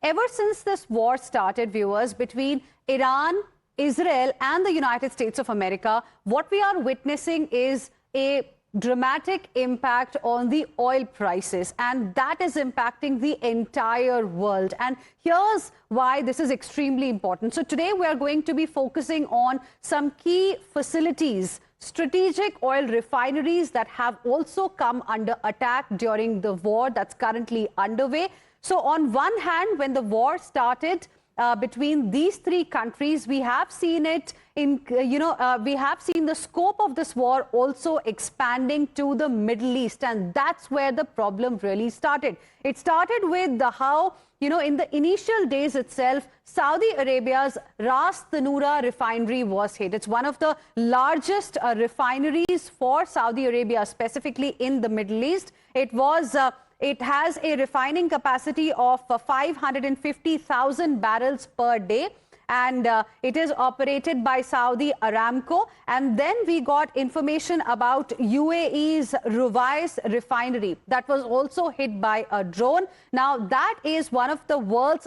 ever since this war started, viewers, between Iran, Israel and the United States of America, what we are witnessing is a dramatic impact on the oil prices, and that is impacting the entire world. And here's why this is extremely important. So today we are going to be focusing on some key facilities, strategic oil refineries that have also come under attack during the war that's currently underway. So on one hand, when the war started between these three countries, we have seen it in, we have seen the scope of this war also expanding to the Middle East. And that's where the problem really started. It started with how, in the initial days itself, Saudi Arabia's Ras Tanura refinery was hit. It's one of the largest refineries for Saudi Arabia, specifically in the Middle East. It has a refining capacity of 550,000 barrels per day, and it is operated by Saudi Aramco. And then we got information about UAE's Ruwais refinery that was also hit by a drone. Now, that is one of the world's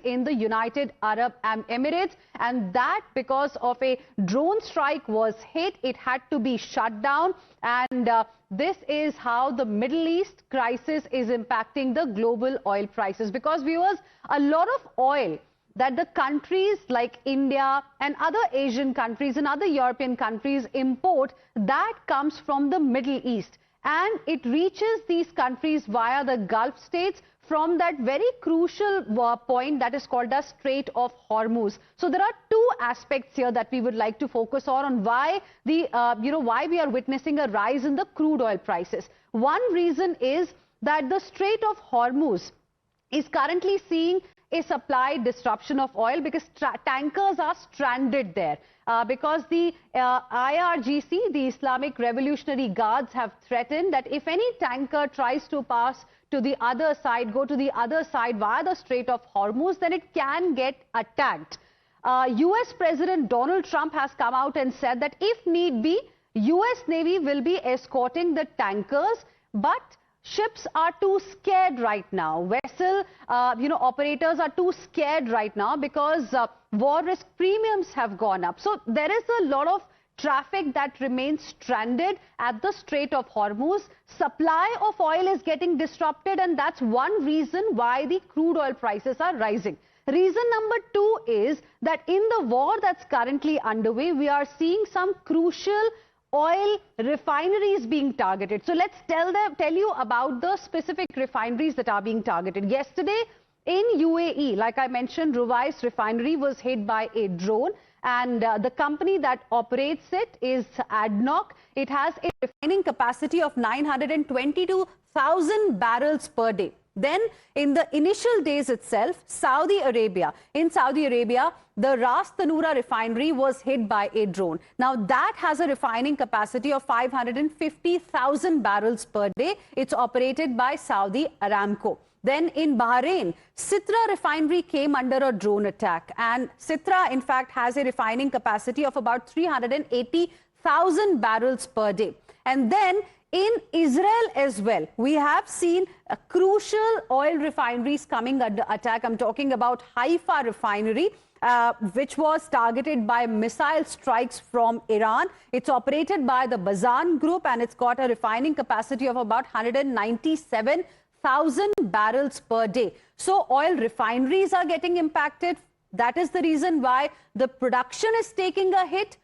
in the United Arab Emirates, and that because of a drone strike was hit, it had to be shut down. And this is how the Middle East crisis is impacting the global oil prices, because viewers, a lot of oil that the countries like India and other Asian countries and other European countries import, that comes from the Middle East, and it reaches these countries via the Gulf states from that very crucial point that is called the Strait of Hormuz. So there are two aspects here that we would like to focus on why why we are witnessing a rise in the crude oil prices. One reason is that the Strait of Hormuz is currently seeing a supply disruption of oil because tankers are stranded there. Because the IRGC, the Islamic Revolutionary Guards, have threatened that if any tanker tries to pass to the other side, go to the other side via the Strait of Hormuz, then it can get attacked. US President Donald Trump has come out and said that if need be, US Navy will be escorting the tankers, but ships are too scared right now. Vessel, operators are too scared right now because war risk premiums have gone up. So there is a lot of traffic that remains stranded at the Strait of Hormuz. Supply of oil is getting disrupted, and that's one reason why the crude oil prices are rising. Reason number two is that in the war that's currently underway, we are seeing some crucial oil refineries being targeted. So let's tell you about the specific refineries that are being targeted. Yesterday in UAE, like I mentioned, Ruwais refinery was hit by a drone, and the company that operates it is ADNOC. It has a refining capacity of 922,000 barrels per day. Then in the initial days itself, in Saudi Arabia, the Ras Tanura refinery was hit by a drone. Now that has a refining capacity of 550,000 barrels per day. It's operated by Saudi Aramco. Then in Bahrain, Sitra refinery came under a drone attack, and Sitra in fact has a refining capacity of about 380,000 barrels per day. And then in Israel as well, we have seen a crucial oil refineries coming under attack. I'm talking about Haifa refinery, which was targeted by missile strikes from Iran. It's operated by the Bazan Group, and it's got a refining capacity of about 197,000 barrels per day. So oil refineries are getting impacted. That is the reason why the production is taking a hit.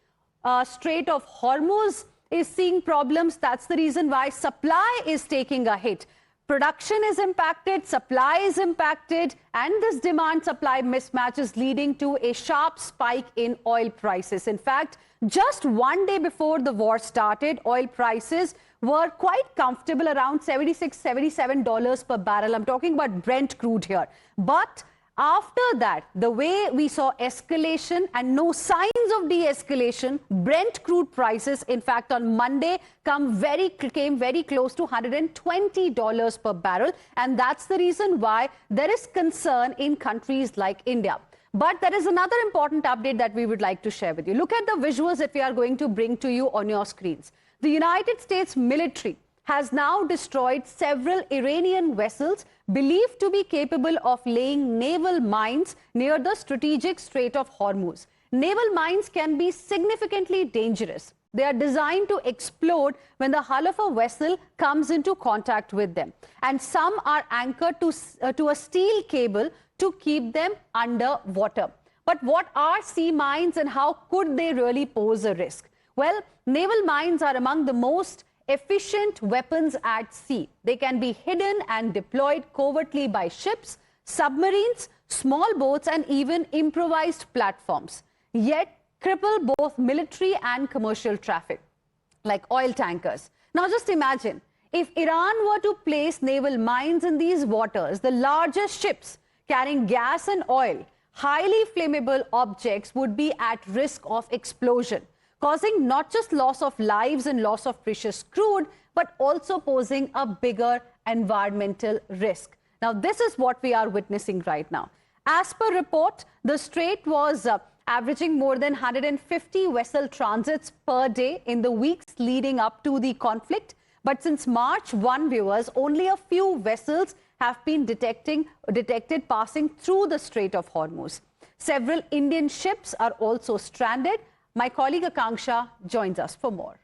Strait of Hormuz is seeing problems. That's the reason why supply is taking a hit. Production is impacted, supply is impacted, and this demand-supply mismatch is leading to a sharp spike in oil prices. In fact, just one day before the war started, oil prices were quite comfortable, around $76, $77 per barrel. I'm talking about Brent crude here. But after that, the way we saw escalation and no signs of de-escalation, Brent crude prices, in fact, on Monday came very close to $120 per barrel. And that's the reason why there is concern in countries like India. But there is another important update that we would like to share with you. Look at the visuals that we are going to bring to you on your screens. The United States military has now destroyed several Iranian vessels believed to be capable of laying naval mines near the strategic Strait of Hormuz. Naval mines can be significantly dangerous. They are designed to explode when the hull of a vessel comes into contact with them. And some are anchored to a steel cable to keep them under water. But what are sea mines and how could they really pose a risk? Well, naval mines are among the most efficient weapons at sea. They can be hidden and deployed covertly by ships, submarines, small boats, and even improvised platforms. Yet, cripple both military and commercial traffic, like oil tankers. Now, just imagine, if Iran were to place naval mines in these waters, the largest ships carrying gas and oil, highly flammable objects would be at risk of explosion, causing not just loss of lives and loss of precious crude, but also posing a bigger environmental risk. Now, this is what we are witnessing right now. As per report, the strait was averaging more than 150 vessel transits per day in the weeks leading up to the conflict. But since March 1, viewers, only a few vessels have been detected passing through the Strait of Hormuz. Several Indian ships are also stranded. My colleague Akanksha joins us for more.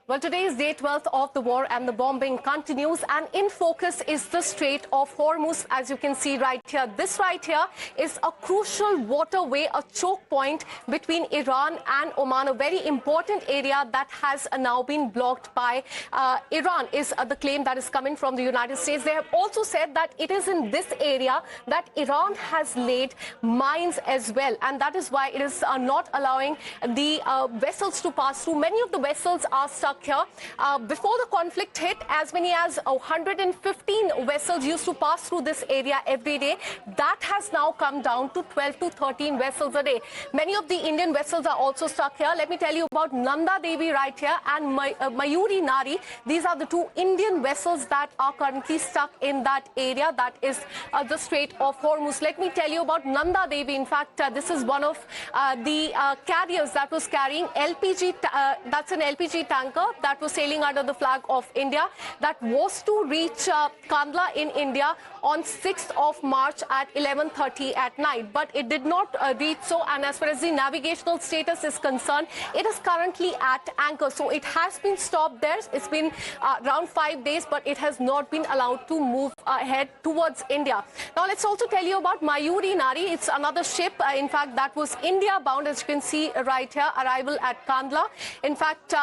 Well, today is day 12th of the war and the bombing continues, and in focus is the Strait of Hormuz, as you can see right here. This right here is a crucial waterway, a choke point between Iran and Oman, a very important area that has now been blocked by Iran, is the claim that is coming from the United States. They have also said that it is in this area that Iran has laid mines as well, and that is why it is not allowing the vessels to pass through. Many of the vessels are stuck here. Before the conflict hit, as many as 115 vessels used to pass through this area every day. That has now come down to 12 to 13 vessels a day. Many of the Indian vessels are also stuck here. Let me tell you about Nanda Devi right here and Mayuri Nari. These are the two Indian vessels that are currently stuck in that area, that is the Strait of Hormuz. Let me tell you about Nanda Devi. In fact, this is one of the carriers that was carrying LPG. That's an LPG tanker that was sailing under the flag of India, that was to reach Kandla in India on 6th of March at 11:30 at night, but it did not reach so. And as far as the navigational status is concerned, it is currently at anchor, so it has been stopped there. It's been around 5 days, but it has not been allowed to move ahead towards India. Now let's also tell you about Mayuri Nari. It's another ship, in fact, that was India bound, as you can see right here, arrival at Kandla. In fact,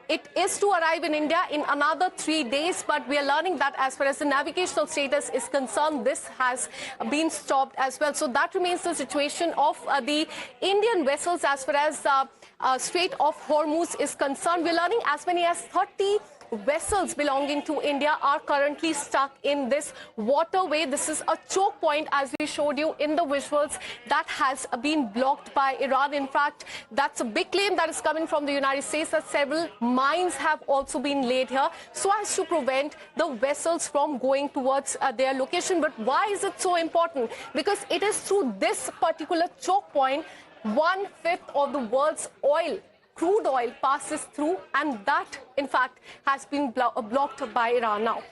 it is to arrive in India in another 3 days, but we are learning that as far as the navigational status is concerned, this has been stopped as well. So that remains the situation of the Indian vessels as far as Strait of Hormuz is concerned. We're learning as many as 30 vessels belonging to India are currently stuck in this waterway. This is a choke point, as we showed you in the visuals, that has been blocked by Iran. In fact, that's a big claim that is coming from the United States, that several mines have also been laid here so as to prevent the vessels from going towards their location. But why is it so important? Because it is through this particular choke point 1/5 of the world's crude oil passes through, and that in fact has been blocked by Iran now.